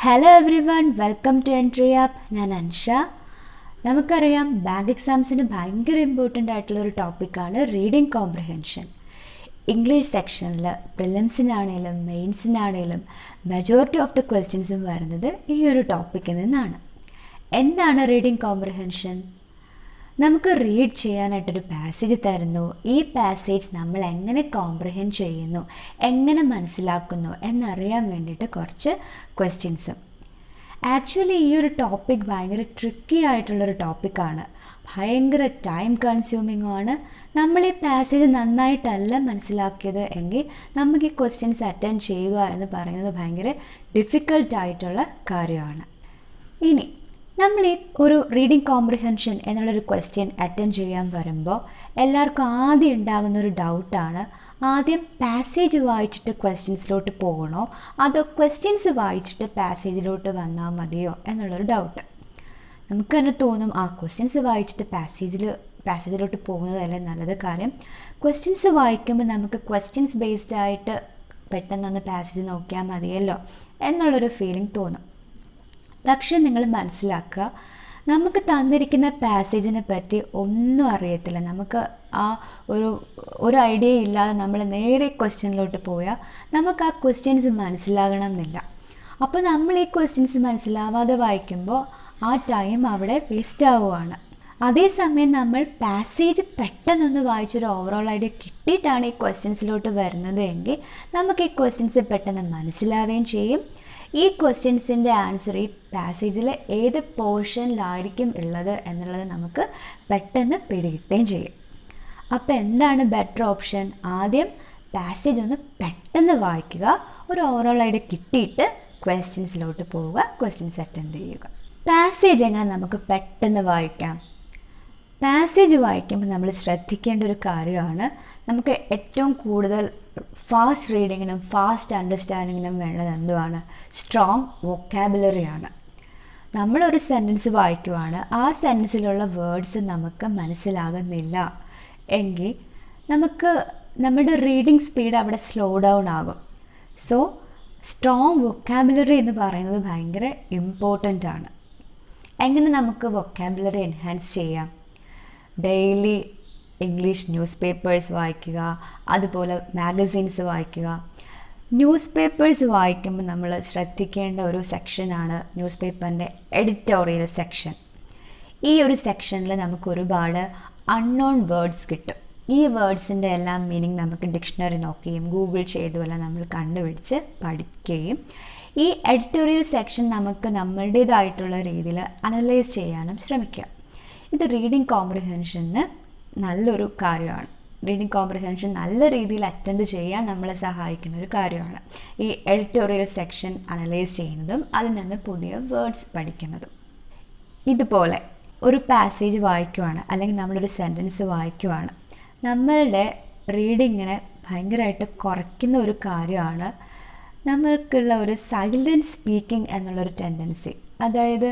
Hello everyone, welcome to Entri app. ഞാൻ അൻഷ. നമുക്കറിയാം, bank എക്സാംസിന് ഭയങ്കര ഇമ്പോർട്ടൻ്റ് ആയിട്ടുള്ളൊരു ടോപ്പിക്കാണ് റീഡിംഗ് കോംപ്രിഹെൻഷൻ. ഇംഗ്ലീഷ് സെക്ഷനിൽ പ്രിലിംസിനാണേലും മെയിൻസിനാണേലും മെജോറിറ്റി ഓഫ് ദ ക്വസ്റ്റ്യൻസും വരുന്നത് ഈ ഒരു ടോപ്പിക്കിൽ നിന്നാണ്. എന്താണ് റീഡിംഗ് കോംപ്രിഹെൻഷൻ? നമുക്ക് റീഡ് ചെയ്യാനായിട്ടൊരു പാസേജ് തരുന്നു. ഈ പാസേജ് നമ്മൾ എങ്ങനെ കോംപ്രിഹെൻഡ് ചെയ്യുന്നു, എങ്ങനെ മനസ്സിലാക്കുന്നു എന്നറിയാൻ വേണ്ടിയിട്ട് കുറച്ച് ക്വസ്റ്റ്യൻസും. ആക്ച്വലി ഈ ഒരു ടോപ്പിക് ഭയങ്കര ട്രിക്കി ആയിട്ടുള്ളൊരു ടോപ്പിക്കാണ്, ഭയങ്കര ടൈം കൺസ്യൂമിങ്ങുമാണ്. നമ്മൾ ഈ പാസേജ് നന്നായിട്ടല്ല മനസ്സിലാക്കിയത് എങ്കിൽ നമുക്ക് ഈ ക്വസ്റ്റ്യൻസ് അറ്റൻഡ് ചെയ്യുക എന്ന് പറയുന്നത് ഭയങ്കര ഡിഫിക്കൽട്ടായിട്ടുള്ള കാര്യമാണ്. ഇനി നമ്മൾ ഈ ഒരു റീഡിംഗ് കോംപ്രിഹെൻഷൻ എന്നുള്ളൊരു ക്വസ്റ്റ്യൻ അറ്റൻഡ് ചെയ്യാൻ വരുമ്പോൾ എല്ലാവർക്കും ആദ്യം ഉണ്ടാകുന്നൊരു ഡൗട്ടാണ്, ആദ്യം പാസേജ് വായിച്ചിട്ട് ക്വസ്റ്റ്യൻസിലോട്ട് പോകണോ അതോ ക്വസ്റ്റ്യൻസ് വായിച്ചിട്ട് പാസേജിലോട്ട് വന്നാൽ മതിയോ എന്നുള്ളൊരു ഡൗട്ട്. നമുക്ക് തന്നെ തോന്നും ക്വസ്റ്റ്യൻസ് വായിച്ചിട്ട് പാസേജിലോട്ട് പോകുന്നതല്ലേ നല്ലത്. കാര്യം ക്വസ്റ്റ്യൻസ് വായിക്കുമ്പോൾ നമുക്ക് ക്വസ്റ്റ്യൻസ് ബേസ്ഡ് ആയിട്ട് പെട്ടെന്നൊന്ന് പാസേജ് നോക്കിയാൽ മതിയല്ലോ എന്നുള്ളൊരു ഫീലിംഗ് തോന്നും. പക്ഷെ നിങ്ങൾ മനസ്സിലാക്കുക, നമുക്ക് തന്നിരിക്കുന്ന പാസേജിനെ പറ്റി ഒന്നും അറിയത്തില്ല. നമുക്ക് ഒരു ഐഡിയ ഇല്ലാതെ നമ്മൾ നേരെ ക്വസ്റ്റ്യനിലോട്ട് പോയാൽ നമുക്ക് ആ ക്വസ്റ്റ്യൻസ് മനസ്സിലാകണം എന്നില്ല. അപ്പോൾ നമ്മൾ ഈ ക്വസ്റ്റ്യൻസ് മനസ്സിലാവാതെ വായിക്കുമ്പോൾ ആ ടൈം അവിടെ വേസ്റ്റ് ആവുകയാണ്. അതേസമയം നമ്മൾ പാസേജ് പെട്ടെന്നൊന്ന് വായിച്ചൊരു ഓവറോൾ ഐഡിയ കിട്ടിയിട്ടാണ് ഈ ക്വസ്റ്റ്യൻസിലോട്ട് വരുന്നത് എങ്കിൽ നമുക്ക് ഈ ക്വസ്റ്റ്യൻസ് പെട്ടെന്ന് മനസ്സിലാവുകയും ചെയ്യും. ഈ ക്വസ്റ്റ്യൻസിൻ്റെ ആൻസർ ഈ പാസേജിൽ ഏത് പോർഷനിലായിരിക്കും ഉള്ളത് എന്നുള്ളത് നമുക്ക് പെട്ടെന്ന് പിടികിട്ടുകയും ചെയ്യും. അപ്പോൾ എന്താണ് ബെറ്റർ ഓപ്ഷൻ? ആദ്യം പാസേജ് ഒന്ന് പെട്ടെന്ന് വായിക്കുക, ഒരു ഓവറോൾ ഐഡിയ കിട്ടിയിട്ട് ക്വസ്റ്റ്യൻസിലോട്ട് പോവുക, ക്വസ്റ്റ്യൻസ് അറ്റൻഡ് ചെയ്യുക. പാസേജ് എങ്ങനെ നമുക്ക് പെട്ടെന്ന് വായിക്കാം? പാസേജ് വായിക്കുമ്പോൾ നമ്മൾ ശ്രദ്ധിക്കേണ്ട ഒരു കാര്യമാണ്, നമുക്ക് ഏറ്റവും കൂടുതൽ ഫാസ്റ്റ് റീഡിങ്ങിനും ഫാസ്റ്റ് അണ്ടർസ്റ്റാൻഡിങ്ങിനും വേണ്ടത് എന്തുവാണ്? സ്ട്രോങ് വൊക്കാബുലറിയാണ്. നമ്മളൊരു സെൻറ്റൻസ് വായിക്കുവാണ്, ആ സെൻറ്റൻസിലുള്ള വേർഡ്സ് നമുക്ക് മനസ്സിലാകുന്നില്ല എങ്കിൽ നമ്മുടെ റീഡിങ് സ്പീഡ് അവിടെ സ്ലോ ഡൗൺ ആകും. സോ സ്ട്രോങ് വൊക്കാബുലറി എന്ന് പറയുന്നത് ഭയങ്കര ഇമ്പോർട്ടൻ്റ് ആണ്. എങ്ങനെ നമുക്ക് വൊക്കാബുലറി എൻഹാൻസ് ചെയ്യാം? ഡെയിലി ഇംഗ്ലീഷ് ന്യൂസ് പേപ്പേഴ്സ് വായിക്കുക, അതുപോലെ മാഗസീൻസ് വായിക്കുക. ന്യൂസ് പേപ്പേഴ്സ് വായിക്കുമ്പോൾ നമ്മൾ ശ്രദ്ധിക്കേണ്ട ഒരു സെക്ഷനാണ് ന്യൂസ് പേപ്പറിൻ്റെ എഡിറ്റോറിയൽ സെക്ഷൻ. ഈ ഒരു സെക്ഷനിൽ നമുക്ക് ഒരുപാട് അൺനോൺ വേർഡ്സ് കിട്ടും. ഈ വേർഡ്സിൻ്റെ എല്ലാം മീനിങ് നമുക്ക് ഡിക്ഷണറി നോക്കുകയും ഗൂഗിൾ ചെയ്തുമെല്ലാം നമ്മൾ കണ്ടുപിടിച്ച് പഠിക്കുകയും ഈ എഡിറ്റോറിയൽ സെക്ഷൻ നമുക്ക് നമ്മളുടേതായിട്ടുള്ള രീതിയിൽ അനലൈസ് ചെയ്യാനും ശ്രമിക്കുക. ഇത് റീഡിംഗ് കോംപ്രിഹെൻഷന് നല്ലൊരു കാര്യമാണ്. റീഡിംഗ് കോംപ്രിഹെൻഷൻ നല്ല രീതിയിൽ അറ്റൻഡ് ചെയ്യാൻ നമ്മളെ സഹായിക്കുന്ന ഒരു കാര്യമാണ് ഈ എഡിറ്റോറിയൽ സെക്ഷൻ അനലൈസ് ചെയ്യുന്നതും അതിൽ നിന്ന് പുതിയ വേർഡ്സ് പഠിക്കുന്നതും. ഇതുപോലെ ഒരു പാസേജ് വായിക്കുവാണ് അല്ലെങ്കിൽ നമ്മളൊരു സെൻറ്റൻസ് വായിക്കുവാണ്, നമ്മളുടെ റീഡിങ്ങിനെ ഭയങ്കരമായിട്ട് കുറയ്ക്കുന്ന ഒരു കാര്യമാണ് നമ്മൾക്കുള്ള ഒരു സൈലൻറ്റ് സ്പീക്കിംഗ് എന്നുള്ളൊരു ടെൻഡൻസി. അതായത്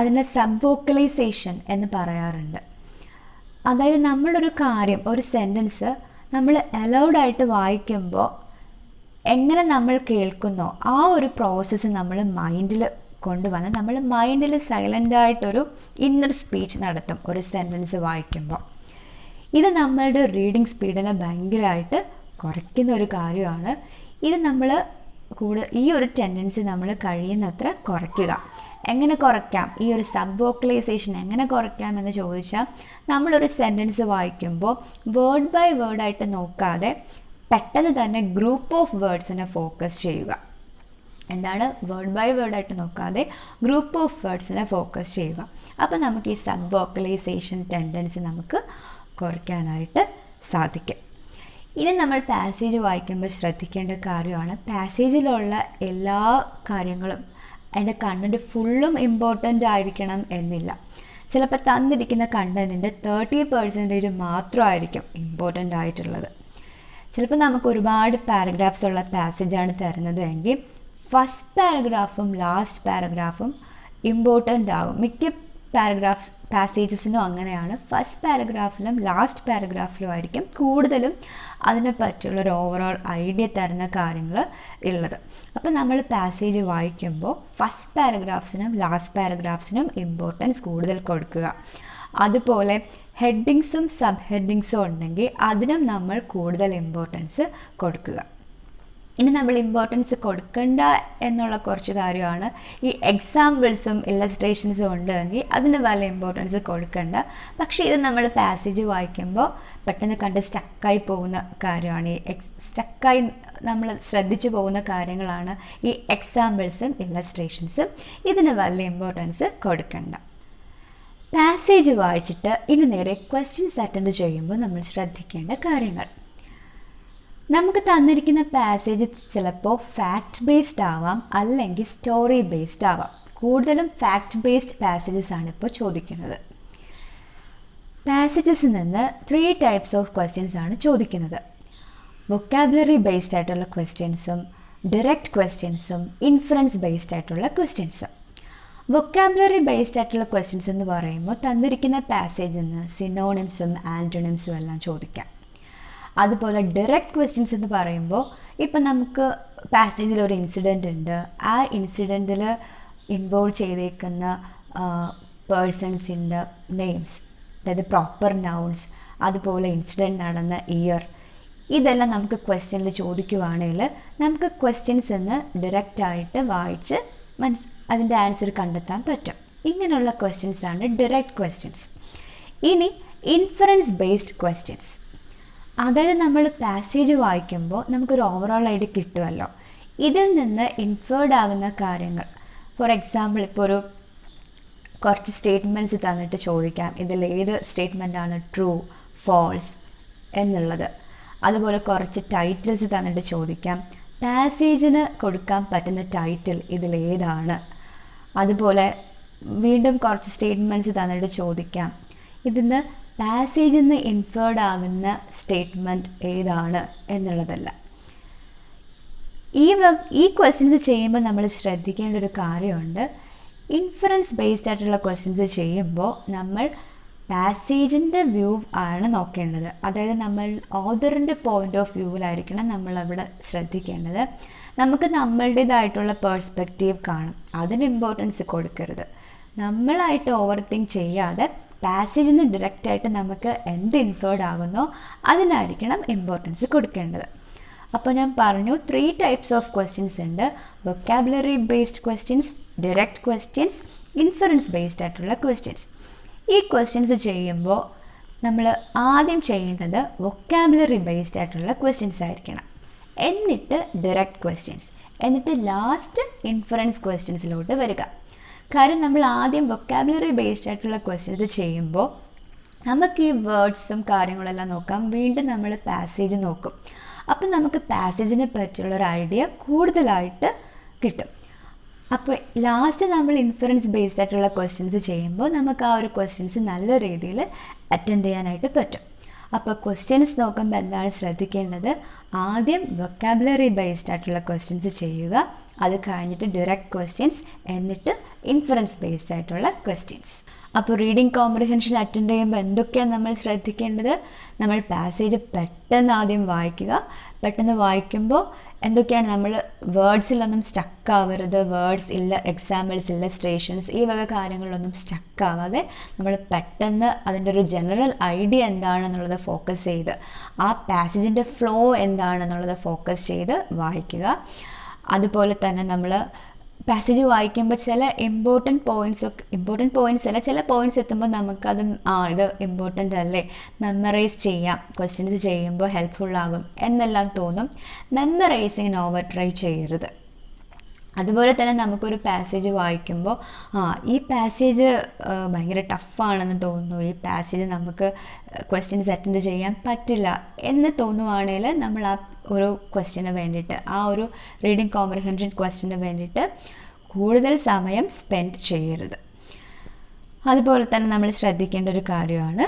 അതിനെ സബ് വോക്കലൈസേഷൻ എന്ന് പറയാറുണ്ട്. അതായത് നമ്മളൊരു കാര്യം, ഒരു സെൻറ്റൻസ് നമ്മൾ അലൗഡായിട്ട് വായിക്കുമ്പോൾ എങ്ങനെ നമ്മൾ കേൾക്കുന്നോ ആ ഒരു പ്രോസസ്സ് നമ്മൾ മൈൻഡിൽ കൊണ്ടുവന്ന് നമ്മൾ മൈൻഡിൽ സൈലൻ്റായിട്ടൊരു ഇന്നർ സ്പീച്ച് നടത്തും ഒരു സെൻറ്റൻസ് വായിക്കുമ്പോൾ. ഇത് നമ്മളുടെ റീഡിംഗ് സ്പീഡിനെ ഭയങ്കരമായിട്ട് കുറയ്ക്കുന്ന ഒരു കാര്യമാണ്. ഇത് നമ്മൾ ഈ ഒരു ടെൻഡൻസി നമ്മൾ കഴിയുന്നത്ര കുറയ്ക്കുക. എങ്ങനെ കുറയ്ക്കാം? ഈ ഒരു സബ് വോക്കലൈസേഷൻ എങ്ങനെ കുറയ്ക്കാം എന്ന് ചോദിച്ചാൽ, നമ്മളൊരു സെൻറ്റൻസ് വായിക്കുമ്പോൾ വേർഡ് ബൈ വേർഡായിട്ട് നോക്കാതെ പെട്ടെന്ന് തന്നെ ഗ്രൂപ്പ് ഓഫ് വേർഡ്സിനെ ഫോക്കസ് ചെയ്യുക. എന്താണ്? വേർഡ് ബൈ വേർഡായിട്ട് നോക്കാതെ ഗ്രൂപ്പ് ഓഫ് വേർഡ്സിനെ ഫോക്കസ് ചെയ്യുക. അപ്പോൾ നമുക്ക് ഈ സബ് വോക്കലൈസേഷൻ ടെൻഡൻസി നമുക്ക് കുറയ്ക്കാനായിട്ട് സാധിക്കും. ഇനി നമ്മൾ പാസേജ് വായിക്കുമ്പോൾ ശ്രദ്ധിക്കേണ്ട കാര്യമാണ്, പാസേജിലുള്ള എല്ലാ കാര്യങ്ങളും അതിൻ്റെ കണ്ടൻറ്റ് ഫുള്ളും ഇമ്പോർട്ടൻ്റ് ആയിരിക്കണം എന്നില്ല. ചിലപ്പോൾ തന്നിരിക്കുന്ന കണ്ടൻറ്റിൻ്റെ 30% മാത്രമായിരിക്കും ഇമ്പോർട്ടൻ്റ് ആയിട്ടുള്ളത്. ചിലപ്പോൾ നമുക്ക് ഒരുപാട് പാരഗ്രാഫ്സ് ഉള്ള പാസേജാണ് തരുന്നത് എങ്കിൽ ഫസ്റ്റ് പാരഗ്രാഫും ലാസ്റ്റ് പാരഗ്രാഫും ഇമ്പോർട്ടൻ്റ് ആകും. മിക്ക പാസേജസിനും അങ്ങനെയാണ്. ഫസ്റ്റ് പാരഗ്രാഫിലും ലാസ്റ്റ് പാരഗ്രാഫിലും ആയിരിക്കും കൂടുതലും അതിനെ പറ്റിയുള്ളൊരു ഓവറോൾ ഐഡിയ തരുന്ന കാര്യങ്ങൾ ഉള്ളത്. അപ്പോൾ നമ്മൾ പാസേജ് വായിക്കുമ്പോൾ ഫസ്റ്റ് പാരഗ്രാഫ്സിനും ലാസ്റ്റ് പാരഗ്രാഫ്സിനും ഇമ്പോർട്ടൻസ് കൂടുതൽ കൊടുക്കുക. അതുപോലെ ഹെഡിങ്സും സബ് ഹെഡിങ്സും ഉണ്ടെങ്കിൽ അതിനും നമ്മൾ കൂടുതൽ ഇമ്പോർട്ടൻസ് കൊടുക്കുക. ഇനി നമ്മൾ ഇമ്പോർട്ടൻസ് കൊടുക്കണ്ട എന്നുള്ള കുറച്ച് കാര്യമാണ്. ഈ എക്സാമ്പിൾസും ഇല്ലസ്ട്രേഷൻസും ഉണ്ടെങ്കിൽ അതിന് വലിയ ഇമ്പോർട്ടൻസ് കൊടുക്കണ്ട. പക്ഷേ ഇത് നമ്മൾ പാസേജ് വായിക്കുമ്പോൾ പെട്ടെന്ന് കണ്ട് സ്റ്റക്കായി പോകുന്ന കാര്യമാണ്. സ്റ്റക്കായി നമ്മൾ ശ്രദ്ധിച്ചു പോകുന്ന കാര്യങ്ങളാണ് ഈ എക്സാമ്പിൾസും ഇല്ലസ്ട്രേഷൻസും. ഇതിന് വലിയ ഇമ്പോർട്ടൻസ് കൊടുക്കണ്ട. പാസേജ് വായിച്ചിട്ട് ഇനി നേരെ ക്വസ്റ്റ്യൻസ് അറ്റൻഡ് ചെയ്യുമ്പോൾ നമ്മൾ ശ്രദ്ധിക്കേണ്ട കാര്യങ്ങൾ. നമുക്ക് തന്നിരിക്കുന്ന പാസേജ് ചിലപ്പോൾ ഫാക്റ്റ് ബേസ്ഡ് ആവാം, അല്ലെങ്കിൽ സ്റ്റോറി ബേസ്ഡ് ആവാം. കൂടുതലും ഫാക്റ്റ് ബേസ്ഡ് പാസേജസ് ആണ് ഇപ്പോൾ ചോദിക്കുന്നത്. പാസേജസിൽ നിന്ന് 3 ടൈപ്സ് ഓഫ് ക്വസ്റ്റ്യൻസ് ആണ് ചോദിക്കുന്നത്. വൊക്കാബുലറി ബേസ്ഡ് ആയിട്ടുള്ള ക്വസ്റ്റ്യൻസും ഡയറക്റ്റ് ക്വസ്റ്റ്യൻസും ഇൻഫറൻസ് ബേസ്ഡ് ആയിട്ടുള്ള ക്വസ്റ്റ്യൻസും. വൊക്കാബുലറി ബേസ്ഡ് ആയിട്ടുള്ള ക്വസ്റ്റ്യൻസ് എന്ന് പറയുമ്പോൾ തന്നിരിക്കുന്ന പാസേജിൽ നിന്ന് സിനോണിംസും ആൻറ്റോണിംസും എല്ലാം ചോദിക്കാം. അതുപോലെ ഡയറക്റ്റ് ക്വസ്റ്റ്യൻസ് എന്ന് പറയുമ്പോൾ ഇപ്പം നമുക്ക് പാസേജിൽ ഒരു ഇൻസിഡൻ്റ് ഉണ്ട്, ആ ഇൻസിഡൻറ്റിൽ ഇൻവോൾവ് ചെയ്തേക്കുന്ന പേഴ്സൺസിൻ്റെ നെയിംസ്, അതായത് പ്രോപ്പർ നൗൺസ്, അതുപോലെ ഇൻസിഡൻറ്റ് നടന്ന ഇയർ, ഇതെല്ലാം നമുക്ക് ക്വസ്റ്റ്യനിൽ ചോദിക്കുവാണെങ്കിൽ നമുക്ക് ക്വസ്റ്റ്യൻസ് എന്ന് ഡയറക്റ്റായിട്ട് വായിച്ച് അതിൻ്റെ ആൻസർ കണ്ടെത്താൻ പറ്റും. ഇങ്ങനെയുള്ള ക്വസ്റ്റ്യൻസാണ് ഡയറക്റ്റ് ക്വസ്റ്റ്യൻസ്. ഇനി ഇൻഫറൻസ് ബേസ്ഡ് ക്വസ്റ്റ്യൻസ്, അതായത് നമ്മൾ പാസേജ് വായിക്കുമ്പോൾ നമുക്കൊരു ഓവറോൾ ഐഡിയ കിട്ടുമല്ലോ, ഇതിൽ നിന്ന് ഇൻഫേർഡ് ആകുന്ന കാര്യങ്ങൾ. ഫോർ എക്സാമ്പിൾ, ഇപ്പോൾ ഒരു കുറച്ച് സ്റ്റേറ്റ്മെൻറ്റ്സ് തന്നിട്ട് ചോദിക്കാം, ഇതിൽ ഏത് സ്റ്റേറ്റ്മെൻറ്റാണ് ട്രൂ, ഫോൾസ് എന്നുള്ളത്. അതുപോലെ കുറച്ച് ടൈറ്റിൽസ് തന്നിട്ട് ചോദിക്കാം, പാസേജിന് കൊടുക്കാൻ പറ്റുന്ന ടൈറ്റിൽ ഇതിലേതാണ്. അതുപോലെ വീണ്ടും കുറച്ച് സ്റ്റേറ്റ്മെൻറ്റ്സ് തന്നിട്ട് ചോദിക്കാം, ഇതിന്ന് പാസേജിൽ നിന്ന് ഇൻഫേർഡ് ആകുന്ന സ്റ്റേറ്റ്മെൻറ്റ് ഏതാണ് എന്നുള്ളതല്ല. ഈ ക്വസ്റ്റ്യൻസ് ചെയ്യുമ്പോൾ നമ്മൾ ശ്രദ്ധിക്കേണ്ട ഒരു കാര്യമുണ്ട്. ഇൻഫറൻസ് ബേസ്ഡ് ആയിട്ടുള്ള ക്വസ്റ്റ്യൻസ് ചെയ്യുമ്പോൾ നമ്മൾ പാസേജിൻ്റെ വ്യൂ ആണ് നോക്കേണ്ടത്. അതായത് നമ്മൾ ഓഥറിൻ്റെ പോയിൻ്റ് ഓഫ് വ്യൂവിലായിരിക്കണം നമ്മളവിടെ ശ്രദ്ധിക്കേണ്ടത്. നമുക്ക് നമ്മളുടേതായിട്ടുള്ള പേഴ്സ്പെക്റ്റീവ് കാണും, അതിന് ഇമ്പോർട്ടൻസ് കൊടുക്കരുത്. നമ്മളായിട്ട് ഓവർ തിങ്ക് ചെയ്യാതെ പാസേജിൽ നിന്ന് ഡയറക്റ്റായിട്ട് നമുക്ക് എന്ത് ഇൻഫേർഡ് ആകുന്നോ അതിനായിരിക്കണം ഇമ്പോർട്ടൻസ് കൊടുക്കേണ്ടത്. അപ്പോൾ ഞാൻ പറഞ്ഞു 3 ടൈപ്സ് ഓഫ് ക്വസ്റ്റ്യൻസ് ഉണ്ട്. Vocabulary based questions, direct questions, inference based ആയിട്ടുള്ള ക്വസ്റ്റ്യൻസ്. ഈ ക്വസ്റ്റ്യൻസ് ചെയ്യുമ്പോൾ നമ്മൾ ആദ്യം ചെയ്യേണ്ടത് വൊക്കാബുലറി ബേസ്ഡ് ആയിട്ടുള്ള ക്വസ്റ്റ്യൻസ് ആയിരിക്കണം, എന്നിട്ട് ഡയറക്റ്റ് ക്വസ്റ്റ്യൻസ്, എന്നിട്ട് ലാസ്റ്റ് ഇൻഫറൻസ് ക്വസ്റ്റ്യൻസിലോട്ട് വരിക. കാര്യം നമ്മൾ ആദ്യം വൊക്കാബുലറി ബേസ്ഡ് ആയിട്ടുള്ള ക്വസ്റ്റ്യൻസ് ചെയ്യുമ്പോൾ നമുക്ക് ഈ വേർഡ്സും കാര്യങ്ങളെല്ലാം നോക്കാം, വീണ്ടും നമ്മൾ പാസേജ് നോക്കും. അപ്പം നമുക്ക് പാസേജിനെ പറ്റിയുള്ളൊരു ഐഡിയ കൂടുതലായിട്ട് കിട്ടും. അപ്പോൾ ലാസ്റ്റ് നമ്മൾ ഇൻഫറൻസ് ബേസ്ഡ് ആയിട്ടുള്ള ക്വസ്റ്റ്യൻസ് ചെയ്യുമ്പോൾ നമുക്ക് ആ ഒരു ക്വസ്റ്റ്യൻസ് നല്ല രീതിയിൽ അറ്റൻഡ് ചെയ്യാനായിട്ട് പറ്റും. അപ്പോൾ ക്വസ്റ്റ്യൻസ് നോക്കുമ്പോൾ എന്താണ് ശ്രദ്ധിക്കേണ്ടത്? ആദ്യം വൊക്കാബുലറി ബേസ്ഡ് ആയിട്ടുള്ള ക്വസ്റ്റ്യൻസ് ചെയ്യുക, അത് കഴിഞ്ഞിട്ട് ഡയറക്റ്റ് ക്വസ്റ്റ്യൻസ്, എന്നിട്ട് ഇൻഫറൻസ് ബേസ്ഡ് ആയിട്ടുള്ള ക്വസ്റ്റ്യൻസ്. അപ്പോൾ റീഡിംഗ് കോംപ്രിഹെൻഷൻ അറ്റൻഡ് ചെയ്യുമ്പോൾ എന്തൊക്കെയാണ് നമ്മൾ ശ്രദ്ധിക്കേണ്ടത്? നമ്മൾ പാസേജ് പെട്ടെന്ന് ആദ്യം വായിക്കുക. പെട്ടെന്ന് വായിക്കുമ്പോൾ എന്തൊക്കെയാണ് നമ്മൾ വേർഡ്സിലൊന്നും സ്റ്റക്ക് ആവരുത്. വേർഡ്സ് ഇല്ല, എക്സാമ്പിൾസ്, ഇല്ലസ്ട്രേഷൻസ്, ഈ വക കാര്യങ്ങളിലൊന്നും സ്റ്റക്ക് ആവാതെ നമ്മൾ പെട്ടെന്ന് അതിൻ്റെ ഒരു ജനറൽ ഐഡിയ എന്താണെന്നുള്ളത് ഫോക്കസ് ചെയ്ത്, ആ പാസേജിൻ്റെ ഫ്ലോ എന്താണെന്നുള്ളത് ഫോക്കസ് ചെയ്ത് വായിക്കുക. അതുപോലെ തന്നെ നമ്മൾ പാസേജ് വായിക്കുമ്പോൾ ചില ഇമ്പോർട്ടൻറ്റ് പോയിൻറ്റ്സ് അല്ല, ചില പോയിൻറ്റ്സ് എത്തുമ്പോൾ നമുക്കത് ഇത് ഇമ്പോർട്ടൻ്റ് അല്ലേ, മെമ്മറൈസ് ചെയ്യാം, ക്വസ്റ്റ്യൻസ് ചെയ്യുമ്പോൾ ഹെൽപ്ഫുള്ളാകും എന്നെല്ലാം തോന്നും. മെമ്മറൈസിങ്ങിന് ഓവർ ട്രൈ ചെയ്യരുത്. അതുപോലെ തന്നെ നമുക്കൊരു പാസേജ് വായിക്കുമ്പോൾ ഈ പാസേജ് ഭയങ്കര ടഫാണെന്ന് തോന്നുന്നു, ഈ പാസേജ് നമുക്ക് ക്വസ്റ്റ്യൻസ് അറ്റൻഡ് ചെയ്യാൻ പറ്റില്ല എന്ന് തോന്നുവാണെങ്കിൽ നമ്മൾ ആ ഒരു ക്വസ്റ്റ്യന് വേണ്ടിയിട്ട്, ആ ഒരു റീഡിംഗ് കോംപ്രിഹെൻഷൻ ക്വസ്റ്റ്യന് വേണ്ടിയിട്ട് കൂടുതൽ സമയം സ്പെൻഡ് ചെയ്യരുത്. അതുപോലെ തന്നെ നമ്മൾ ശ്രദ്ധിക്കേണ്ട ഒരു കാര്യമാണ്,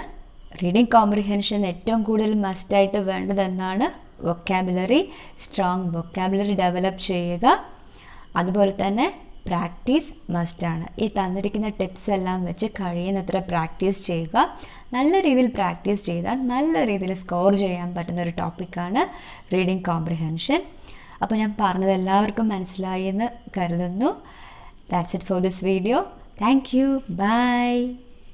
റീഡിംഗ് കോംപ്രിഹെൻഷൻ ഏറ്റവും കൂടുതൽ മസ്റ്റായിട്ട് വേണ്ടതെന്നാണ് വൊക്കാബുലറി. സ്ട്രോങ് വൊക്കാബുലറി ഡെവലപ്പ് ചെയ്യുക. അതുപോലെ തന്നെ പ്രാക്ടീസ് മസ്റ്റാണ്. ഈ തന്നിരിക്കുന്ന ടിപ്സ് എല്ലാം വെച്ച് കഴിയുന്നത്ര പ്രാക്ടീസ് ചെയ്യുക. നല്ല രീതിയിൽ പ്രാക്ടീസ് ചെയ്താൽ നല്ല രീതിയിൽ സ്കോർ ചെയ്യാൻ പറ്റുന്ന ഒരു ടോപ്പിക്കാണ് റീഡിംഗ് കോംപ്രിഹെൻഷൻ. അപ്പോൾ ഞാൻ പറഞ്ഞത് എല്ലാവർക്കും മനസ്സിലായി എന്ന് കരുതുന്നു. That's it for this video. Thank you. Bye.